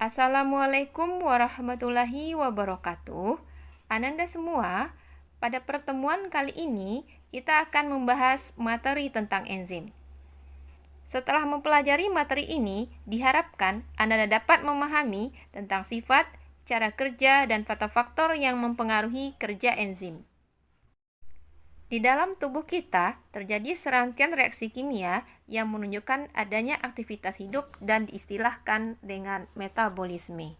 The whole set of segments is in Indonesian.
Assalamualaikum warahmatullahi wabarakatuh. Ananda semua, pada pertemuan kali ini kita akan membahas materi tentang enzim. Setelah mempelajari materi ini, diharapkan Anda dapat memahami tentang sifat, cara kerja, dan faktor-faktor yang mempengaruhi kerja enzim. Di dalam tubuh kita terjadi serangkaian reaksi kimia yang menunjukkan adanya aktivitas hidup dan diistilahkan dengan metabolisme.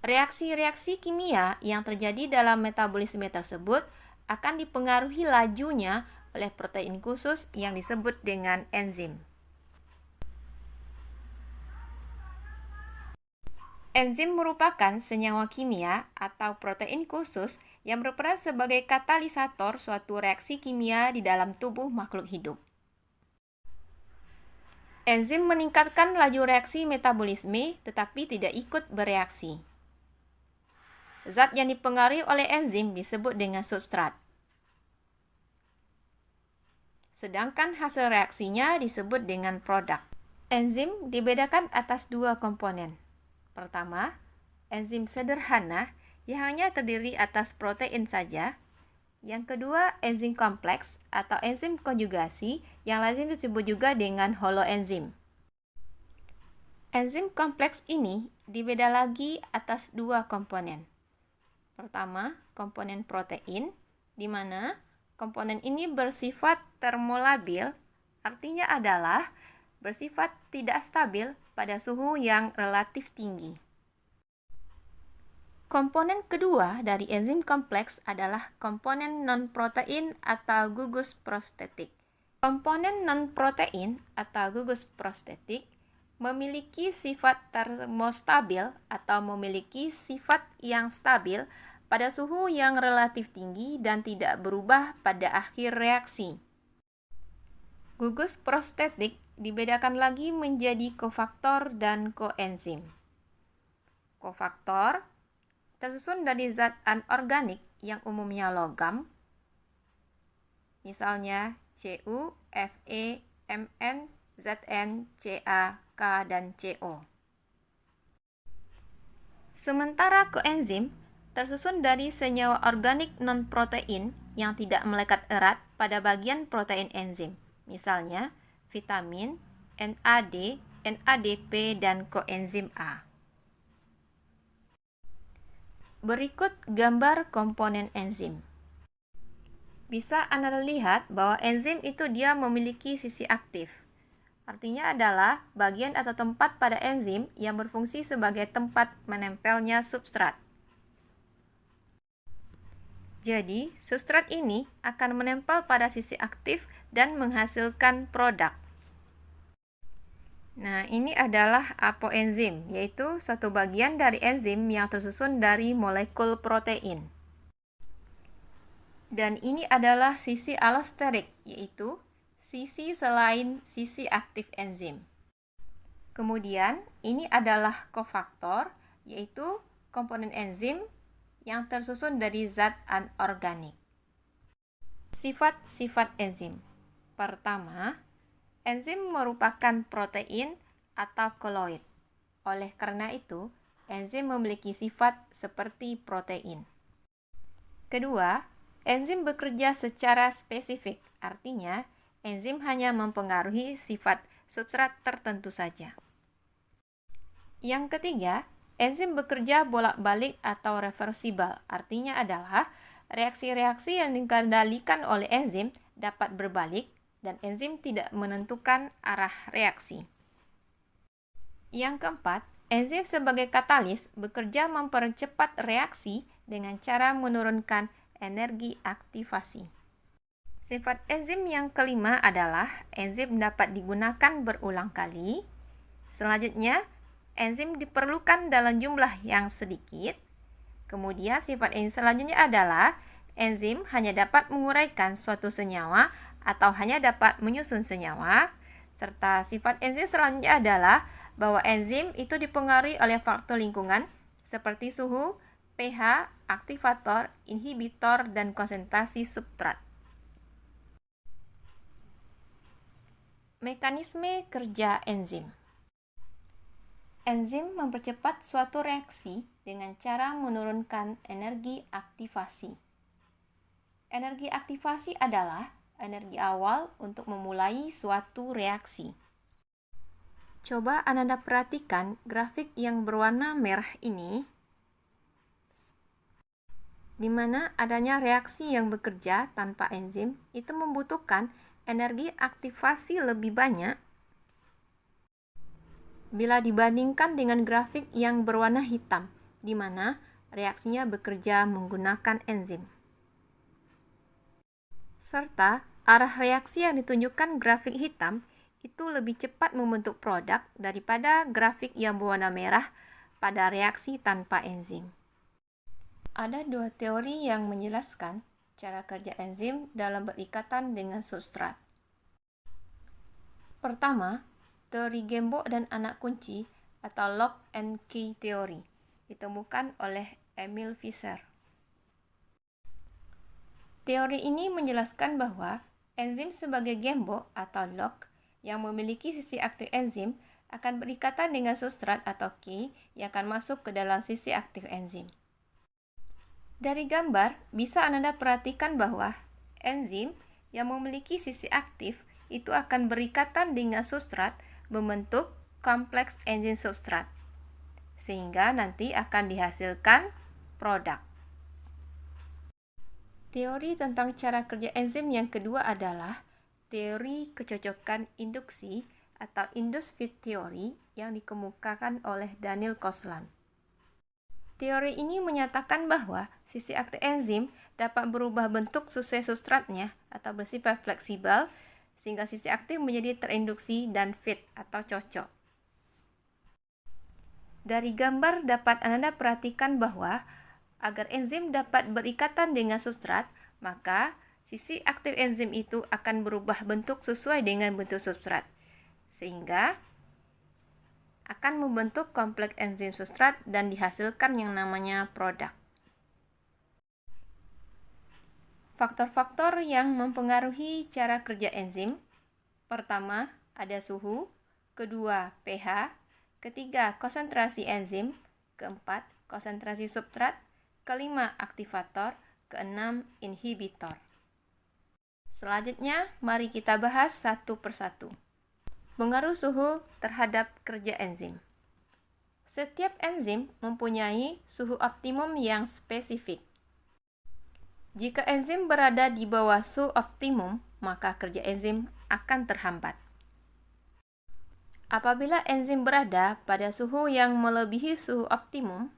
Reaksi-reaksi kimia yang terjadi dalam metabolisme tersebut akan dipengaruhi lajunya oleh protein khusus yang disebut dengan enzim. Enzim merupakan senyawa kimia atau protein khusus yang berperan sebagai katalisator suatu reaksi kimia di dalam tubuh makhluk hidup. Enzim meningkatkan laju reaksi metabolisme tetapi tidak ikut bereaksi. Zat yang dipengaruhi oleh enzim disebut dengan substrat. Sedangkan hasil reaksinya disebut dengan produk. Enzim dibedakan atas dua komponen. Pertama, enzim sederhana yang hanya terdiri atas protein saja. Yang kedua, enzim kompleks atau enzim konjugasi yang lazim disebut juga dengan holoenzim. Enzim kompleks ini dibeda lagi atas dua komponen. Pertama, komponen protein, di mana komponen ini bersifat termolabil, artinya adalah bersifat tidak stabil pada suhu yang relatif tinggi. Komponen kedua dari enzim kompleks adalah komponen non-protein atau gugus prostetik. Komponen non-protein atau gugus prostetik memiliki sifat termostabil atau memiliki sifat yang stabil pada suhu yang relatif tinggi dan tidak berubah pada akhir reaksi. Gugus prostetik dibedakan lagi menjadi kofaktor dan koenzim. Kofaktor tersusun dari zat anorganik yang umumnya logam, misalnya Cu, Fe, Mn, Zn, Ca, K, dan Co. Sementara koenzim tersusun dari senyawa organik non-protein yang tidak melekat erat pada bagian protein enzim, misalnya vitamin, NAD, NADP, dan koenzim A. Berikut gambar komponen enzim. Bisa Anda lihat bahwa enzim itu dia memiliki sisi aktif. Artinya adalah bagian atau tempat pada enzim yang berfungsi sebagai tempat menempelnya substrat. Jadi, substrat ini akan menempel pada sisi aktif dan menghasilkan produk. Nah, ini adalah apoenzim, yaitu satu bagian dari enzim yang tersusun dari molekul protein. Dan ini adalah sisi alosterik, yaitu sisi selain sisi aktif enzim. Kemudian, ini adalah kofaktor, yaitu komponen enzim yang tersusun dari zat anorganik. Sifat-sifat enzim. Pertama, enzim merupakan protein atau koloid. Oleh karena itu, enzim memiliki sifat seperti protein. Kedua, enzim bekerja secara spesifik, artinya enzim hanya mempengaruhi sifat substrat tertentu saja. Yang ketiga, enzim bekerja bolak-balik atau reversibel, artinya adalah reaksi-reaksi yang dikendalikan oleh enzim dapat berbalik dan enzim tidak menentukan arah reaksi. Yang keempat, enzim sebagai katalis bekerja mempercepat reaksi dengan cara menurunkan energi aktivasi. Sifat enzim yang kelima adalah enzim dapat digunakan berulang kali. Selanjutnya, enzim diperlukan dalam jumlah yang sedikit. Kemudian sifat enzim selanjutnya adalah enzim hanya dapat menguraikan suatu senyawa atau hanya dapat menyusun senyawa. Serta sifat enzim selanjutnya adalah bahwa enzim itu dipengaruhi oleh faktor lingkungan seperti suhu, pH, aktivator, inhibitor, dan konsentrasi substrat. Mekanisme kerja enzim. Enzim mempercepat suatu reaksi dengan cara menurunkan energi aktivasi. Energi aktivasi adalah energi awal untuk memulai suatu reaksi. Coba Ananda perhatikan grafik yang berwarna merah ini, di mana adanya reaksi yang bekerja tanpa enzim itu membutuhkan energi aktivasi lebih banyak bila dibandingkan dengan grafik yang berwarna hitam, di mana reaksinya bekerja menggunakan enzim. Serta arah reaksi yang ditunjukkan grafik hitam itu lebih cepat membentuk produk daripada grafik yang berwarna merah pada reaksi tanpa enzim. Ada dua teori yang menjelaskan cara kerja enzim dalam berikatan dengan substrat. Pertama, teori gembok dan anak kunci atau lock and key teori ditemukan oleh Emil Fischer. Teori ini menjelaskan bahwa enzim sebagai gembok atau lock yang memiliki sisi aktif enzim akan berikatan dengan substrat atau key yang akan masuk ke dalam sisi aktif enzim. Dari gambar, bisa Anda perhatikan bahwa enzim yang memiliki sisi aktif itu akan berikatan dengan substrat membentuk kompleks enzim substrat, sehingga nanti akan dihasilkan produk. Teori tentang cara kerja enzim yang kedua adalah teori kecocokan induksi atau induced fit theory yang dikemukakan oleh Daniel Koslan. Teori ini menyatakan bahwa sisi aktif enzim dapat berubah bentuk sesuai substratnya atau bersifat fleksibel, sehingga sisi aktif menjadi terinduksi dan fit atau cocok. Dari gambar dapat Anda perhatikan bahwa agar enzim dapat berikatan dengan substrat, maka sisi aktif enzim itu akan berubah bentuk sesuai dengan bentuk substrat, sehingga akan membentuk kompleks enzim substrat dan dihasilkan yang namanya produk. Faktor-faktor yang mempengaruhi cara kerja enzim. Pertama, ada suhu. Kedua, pH. Ketiga, konsentrasi enzim. Keempat, konsentrasi substrat. Kelima, aktivator. Keenam, inhibitor. Selanjutnya, mari kita bahas satu persatu. Pengaruh suhu terhadap kerja enzim. Setiap enzim mempunyai suhu optimum yang spesifik. Jika enzim berada di bawah suhu optimum, maka kerja enzim akan terhambat. Apabila enzim berada pada suhu yang melebihi suhu optimum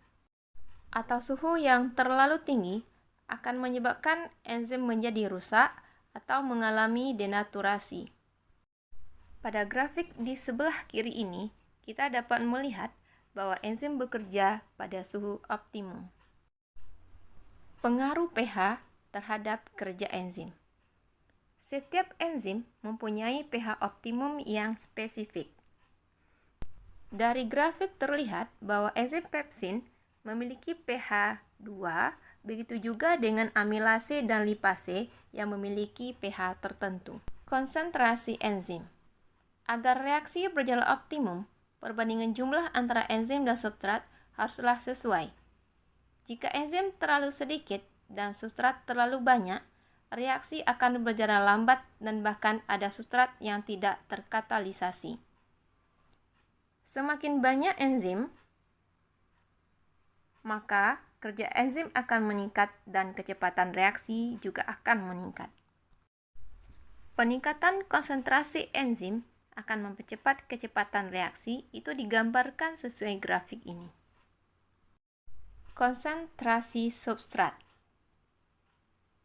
atau suhu yang terlalu tinggi, akan menyebabkan enzim menjadi rusak atau mengalami denaturasi. Pada grafik di sebelah kiri ini, kita dapat melihat bahwa enzim bekerja pada suhu optimum. Pengaruh pH terhadap kerja enzim. Setiap enzim mempunyai pH optimum yang spesifik. Dari grafik terlihat bahwa enzim pepsin memiliki pH 2, begitu juga dengan amilase dan lipase yang memiliki pH tertentu. Konsentrasi enzim. Agar reaksi berjalan optimum, perbandingan jumlah antara enzim dan substrat haruslah sesuai. Jika enzim terlalu sedikit dan substrat terlalu banyak, reaksi akan berjalan lambat dan bahkan ada substrat yang tidak terkatalisasi. Semakin banyak enzim, maka kerja enzim akan meningkat dan kecepatan reaksi juga akan meningkat. Peningkatan konsentrasi enzim akan mempercepat kecepatan reaksi, itu digambarkan sesuai grafik ini. Konsentrasi substrat.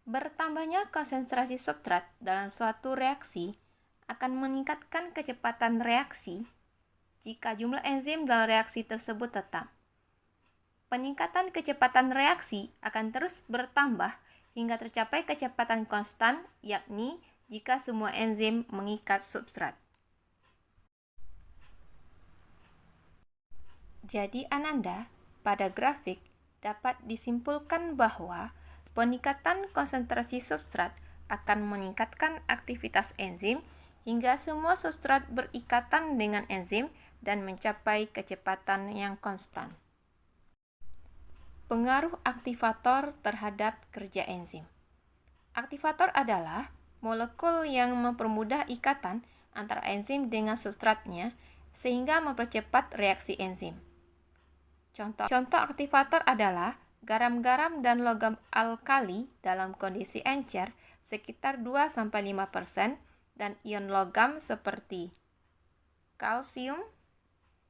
Bertambahnya konsentrasi substrat dalam suatu reaksi akan meningkatkan kecepatan reaksi jika jumlah enzim dalam reaksi tersebut tetap. Peningkatan kecepatan reaksi akan terus bertambah hingga tercapai kecepatan konstan, yakni jika semua enzim mengikat substrat. Jadi Ananda, pada grafik dapat disimpulkan bahwa peningkatan konsentrasi substrat akan meningkatkan aktivitas enzim hingga semua substrat berikatan dengan enzim dan mencapai kecepatan yang konstan. Pengaruh aktivator terhadap kerja enzim. Aktivator adalah molekul yang mempermudah ikatan antara enzim dengan substratnya sehingga mempercepat reaksi enzim. Contoh aktivator adalah garam-garam dan logam alkali dalam kondisi encer sekitar 2-5% dan ion logam seperti kalsium,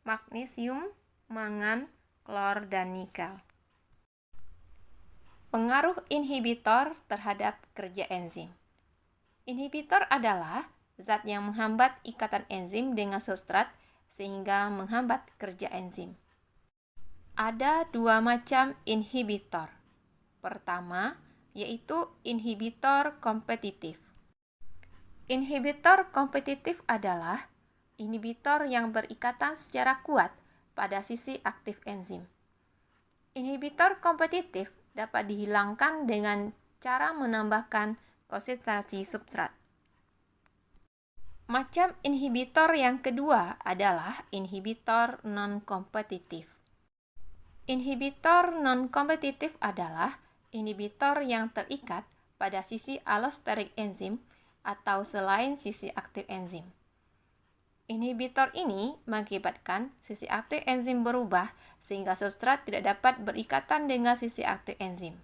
magnesium, mangan, klor, dan nikel. Pengaruh inhibitor terhadap kerja enzim. Inhibitor adalah zat yang menghambat ikatan enzim dengan substrat sehingga menghambat kerja enzim. Ada dua macam inhibitor. Pertama, yaitu inhibitor kompetitif. Inhibitor kompetitif adalah inhibitor yang berikatan secara kuat pada sisi aktif enzim. Inhibitor kompetitif dapat dihilangkan dengan cara menambahkan konsentrasi substrat. Macam inhibitor yang kedua adalah inhibitor non-kompetitif. Inhibitor non-kompetitif adalah inhibitor yang terikat pada sisi allosterik enzim atau selain sisi aktif enzim. Inhibitor ini mengakibatkan sisi aktif enzim berubah sehingga substrat tidak dapat berikatan dengan sisi aktif enzim.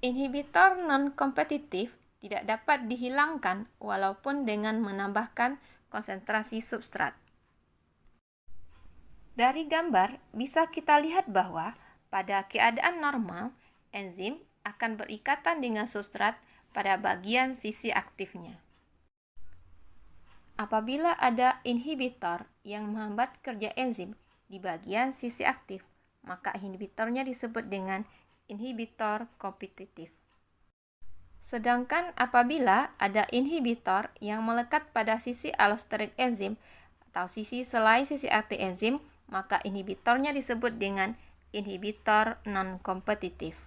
Inhibitor non-kompetitif tidak dapat dihilangkan walaupun dengan menambahkan konsentrasi substrat. Dari gambar bisa kita lihat bahwa pada keadaan normal, enzim akan berikatan dengan substrat pada bagian sisi aktifnya. Apabila ada inhibitor yang menghambat kerja enzim di bagian sisi aktif, maka inhibitornya disebut dengan inhibitor kompetitif. Sedangkan apabila ada inhibitor yang melekat pada sisi allosterik enzim atau sisi selain sisi aktif enzim, maka inhibitornya disebut dengan inhibitor non-kompetitif.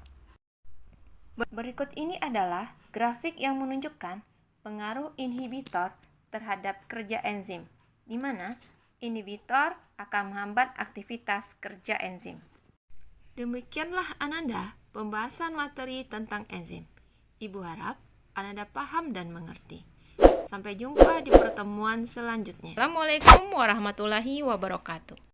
Berikut ini adalah grafik yang menunjukkan pengaruh inhibitor terhadap kerja enzim, di mana inhibitor akan menghambat aktivitas kerja enzim. Demikianlah Ananda pembahasan materi tentang enzim. Ibu harap Ananda paham dan mengerti. Sampai jumpa di pertemuan selanjutnya. Assalamualaikum warahmatullahi wabarakatuh.